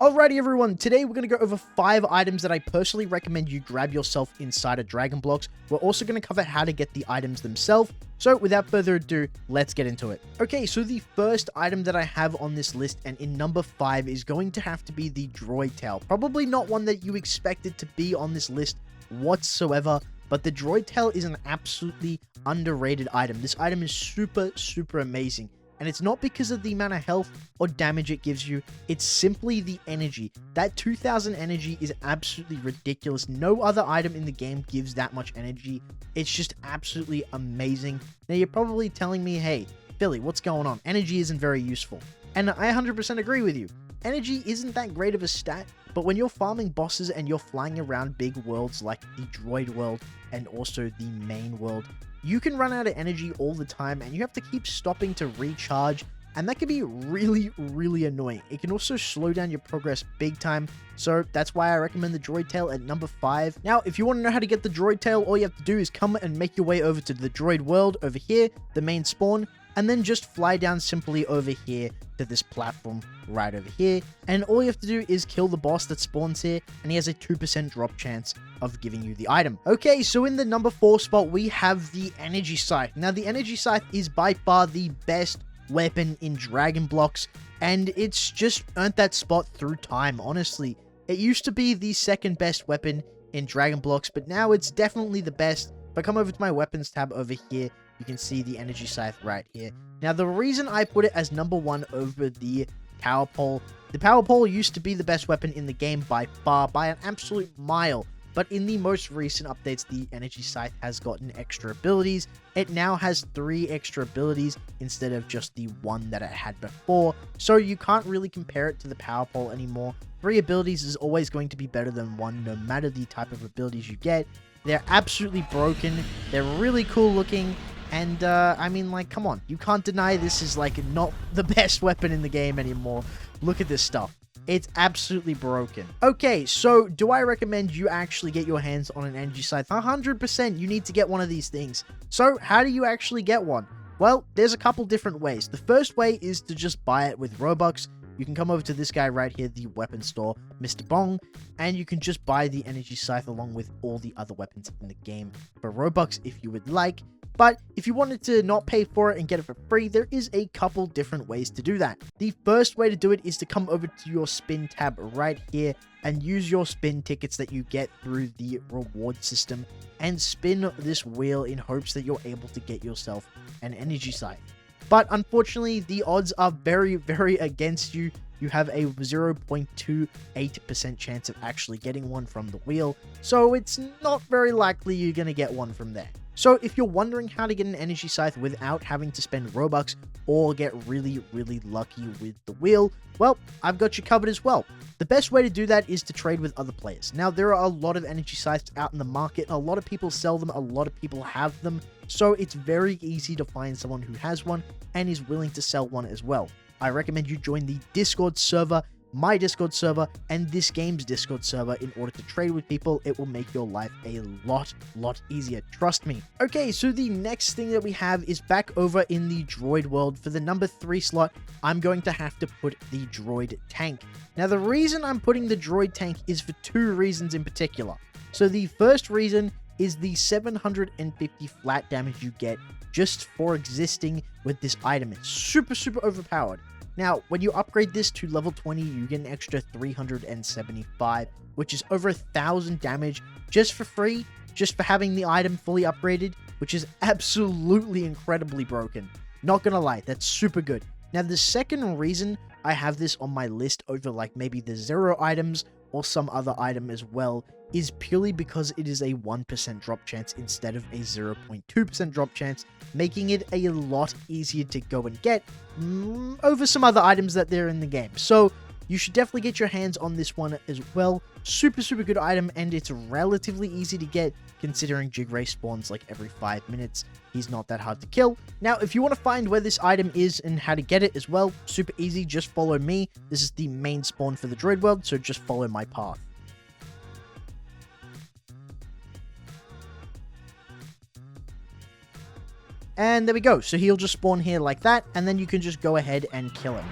Alrighty everyone, today we're going to go over 5 items that I personally recommend you grab yourself inside of Dragon Blox. We're also going to cover how to get the items themselves. So without further ado, let's get into it. Okay, so the first item that I have on this list and in number 5 is going to have to be the Droid Tail. Probably not one that you expected to be on this list whatsoever, but the Droid Tail is an absolutely underrated item. This item is super amazing. And it's not because of the amount of health or damage it gives you, it's simply the energy. That 2000 energy is absolutely ridiculous. No other item in the game gives that much energy. It's just absolutely amazing. Now you're probably telling me, hey, Billy, what's going on? Energy isn't very useful. And I 100% agree with you. Energy isn't that great of a stat, but when you're farming bosses and you're flying around big worlds like the Droid world and also the main world, you can run out of energy all the time and you have to keep stopping to recharge, and that can be really annoying. It can also slow down your progress big time, so that's why I recommend the Droid Tail at number 5. Now, if you want to know how to get the Droid Tail, all you have to do is come and make your way over to the Droid world over here, the main spawn, and then just fly down simply over here to this platform right over here, and all you have to do is kill the boss that spawns here, and he has a 2% drop chance of giving you the item. Okay, so in the number 4 spot, we have the Energy Scythe. Now, the Energy Scythe is by far the best weapon in Dragon Blox, and it's just earned that spot through time, honestly. It used to be the second best weapon in Dragon Blox, but now it's definitely the best. If I come over to my weapons tab over here, you can see the Energy Scythe right here. Now, the reason I put it as number 1 over the Power Pole, the Power Pole used to be the best weapon in the game by far, by an absolute mile. But in the most recent updates, the Energy Scythe has gotten extra abilities. It now has 3 extra abilities instead of just the 1 that it had before. So you can't really compare it to the Power Pole anymore. 3 abilities is always going to be better than 1, no matter the type of abilities you get. They're absolutely broken. They're really cool looking. And, I mean, like, come on. You can't deny this is, like, not the best weapon in the game anymore. Look at this stuff. It's absolutely broken. Okay, so do I recommend you actually get your hands on an Energy Scythe? 100% you need to get one of these things. So, how do you actually get one? Well, there's a couple different ways. The first way is to just buy it with Robux. You can come over to this guy right here, the weapon store, Mr. Bong, and you can just buy the Energy Scythe along with all the other weapons in the game for Robux if you would like. But if you wanted to not pay for it and get it for free, there is a couple different ways to do that. The first way to do it is to come over to your spin tab right here and use your spin tickets that you get through the reward system and spin this wheel in hopes that you're able to get yourself an Energy Scythe. But unfortunately, the odds are very against you. You have a 0.28% chance of actually getting one from the wheel, so it's not very likely you're going to get one from there. So if you're wondering how to get an Energy Scythe without having to spend Robux or get really lucky with the wheel, well, I've got you covered as well. The best way to do that is to trade with other players. Now, there are a lot of Energy Scythes out in the market. A lot of people sell them. A lot of people have them. So it's very easy to find someone who has one and is willing to sell one as well. I recommend you join the Discord server, my Discord server, and this game's Discord server in order to trade with people. It will make your life a lot easier, trust me. Okay, so the next thing that we have is back over in the Droid world. For the number 3 slot, I'm going to have to put the Droid Tank. Now, the reason I'm putting the Droid Tank is for 2 reasons in particular. So the first reason is the 750 flat damage you get just for existing with this item. It's super overpowered. Now, when you upgrade this to level 20, you get an extra 375, which is over 1,000 damage just for free, just for having the item fully upgraded, which is absolutely incredibly broken. Not gonna lie, that's super good. Now, the second reason I have this on my list over like maybe the 0 items or some other item as well is purely because it is a 1% drop chance instead of a 0.2% drop chance, making it a lot easier to go and get over some other items that they're in the game. So you should definitely get your hands on this one as well. Super good item, and it's relatively easy to get considering Jig Ray spawns like every 5 minutes. He's not that hard to kill. Now, if you want to find where this item is and how to get it as well, super easy, just follow me. This is the main spawn for the Droid world, so just follow my path. And there we go. So he'll just spawn here like that, and then you can just go ahead and kill him.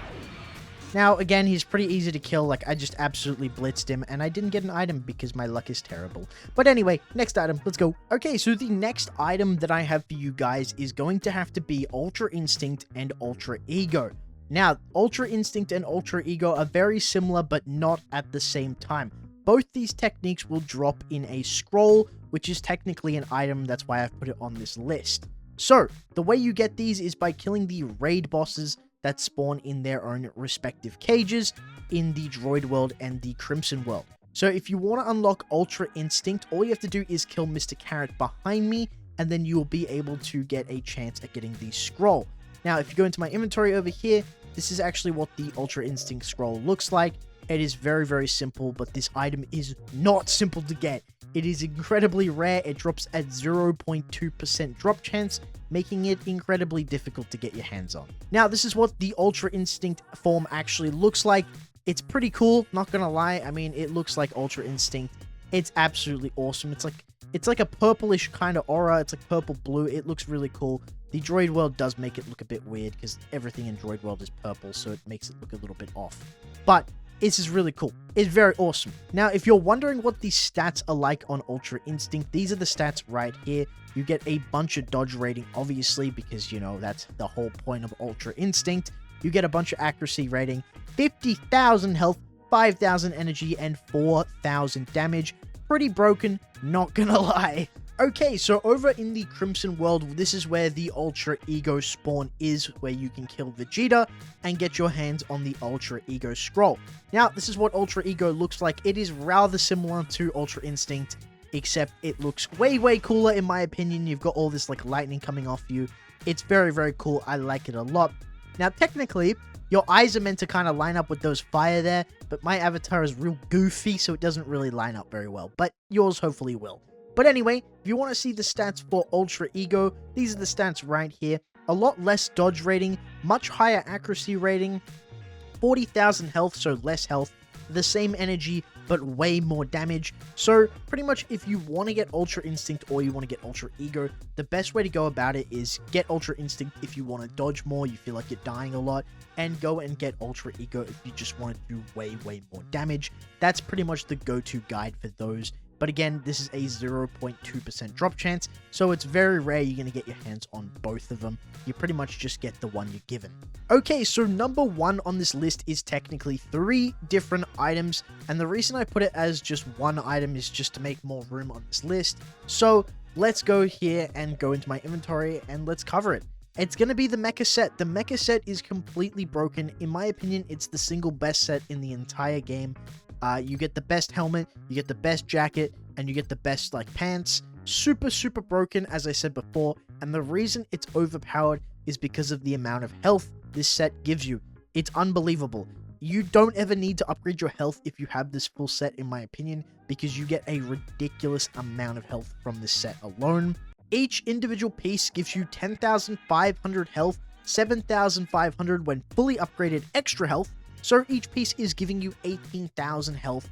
Now, again, he's pretty easy to kill. Like, I just absolutely blitzed him, and I didn't get an item because my luck is terrible. But anyway, next item, let's go. Okay, so the next item that I have for you guys is going to have to be Ultra Instinct and Ultra Ego. Now, Ultra Instinct and Ultra Ego are very similar, but not at the same time. Both these techniques will drop in a scroll, which is technically an item. That's why I've put it on this list. So, the way you get these is by killing the raid bosses that spawn in their own respective cages in the Droid world and the Crimson world. So if you want to unlock Ultra Instinct, all you have to do is kill Mr. Carrot behind me, and then you will be able to get a chance at getting the scroll. Now, if you go into my inventory over here, this is actually what the Ultra Instinct scroll looks like. It is very, very simple, but this item is not simple to get. It is incredibly rare. It drops at 0.2% drop chance, making it incredibly difficult to get your hands on. Now, this is what the Ultra Instinct form actually looks like. It's pretty cool, not gonna lie. I mean, it looks like Ultra Instinct. It's absolutely awesome. It's like a purplish kind of aura. It's like purple blue. It looks really cool. The Droid world does make it look a bit weird because everything in Droid world is purple, so it makes it look a little bit off. But this is really cool. It's very awesome. Now, if you're wondering what the stats are like on Ultra Instinct, these are the stats right here. You get a bunch of dodge rating, obviously, because, you know, that's the whole point of Ultra Instinct. You get a bunch of accuracy rating, 50,000 health, 5,000 energy, and 4,000 damage. Pretty broken, not gonna lie. Okay, so over in the Crimson world, this is where the Ultra Ego spawn is, where you can kill Vegeta and get your hands on the Ultra Ego scroll. Now, this is what Ultra Ego looks like. It is rather similar to Ultra Instinct, except it looks way, way cooler in my opinion. You've got all this like lightning coming off you. It's very, very cool. I like it a lot. Now, technically, your eyes are meant to kind of line up with those fire there, but my avatar is real goofy, so it doesn't really line up very well, but yours hopefully will. But anyway, if you want to see the stats for Ultra Ego, these are the stats right here. A lot less dodge rating, much higher accuracy rating, 40,000 health, so less health, the same energy, but way more damage. So pretty much if you want to get Ultra Instinct or you want to get Ultra Ego, the best way to go about it is get Ultra Instinct if you want to dodge more, you feel like you're dying a lot, and go and get Ultra Ego if you just want to do way, way more damage. That's pretty much the go-to guide for those. But again, this is a 0.2% drop chance, so it's very rare you're going to get your hands on both of them. You pretty much just get the one you're given. Okay, so number one on this list is technically 3 different items, and the reason I put it as just one item is just to make more room on this list. So let's go here and go into my inventory and let's cover it. It's going to be the mecha set. The mecha set is completely broken. In my opinion, it's the single best set in the entire game. You get the best helmet, you get the best jacket, and you get the best, like, pants. Super, super broken, as I said before, and the reason it's overpowered is because of the amount of health this set gives you. It's unbelievable. You don't ever need to upgrade your health if you have this full set, in my opinion, because you get a ridiculous amount of health from this set alone. Each individual piece gives you 10,500 health, 7,500 when fully upgraded extra health, so each piece is giving you 18,000 health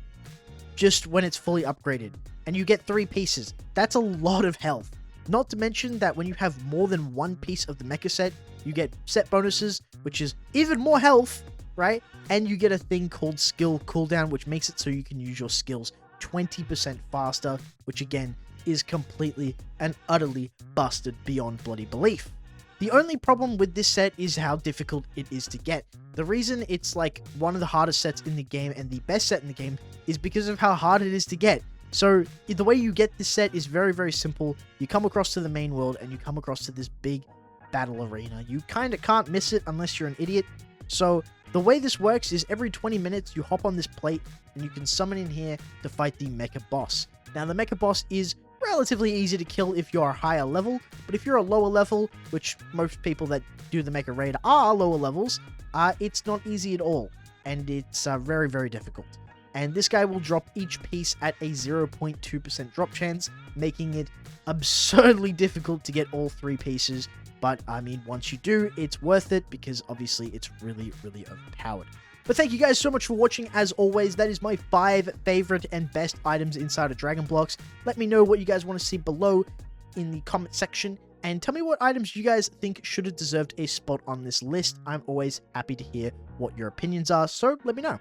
just when it's fully upgraded. And you get 3 pieces. That's a lot of health. Not to mention that when you have more than one piece of the mecha set, you get set bonuses, which is even more health, right? And you get a thing called skill cooldown, which makes it so you can use your skills 20% faster, which again is completely and utterly busted beyond bloody belief. The only problem with this set is how difficult it is to get. The reason it's like one of the hardest sets in the game and the best set in the game is because of how hard it is to get. So the way you get this set is very, very simple. You come across to the main world and you come across to this big battle arena. You kind of can't miss it unless you're an idiot. So the way this works is every 20 minutes you hop on this plate and you can summon in here to fight the mecha boss. Now the mecha boss is relatively easy to kill if you're a higher level, but if you're a lower level, which most people that do the mecha raid are lower levels, it's not easy at all, and it's very, very difficult. And this guy will drop each piece at a 0.2% drop chance, making it absurdly difficult to get all 3 pieces, but I mean, once you do, it's worth it, because obviously it's really, really overpowered. But thank you guys so much for watching. As always, that is my 5 favorite and best items inside of Dragon Blox. Let me know what you guys want to see below in the comment section. and tell me what items you guys think should have deserved a spot on this list. I'm always happy to hear what your opinions are, so let me know.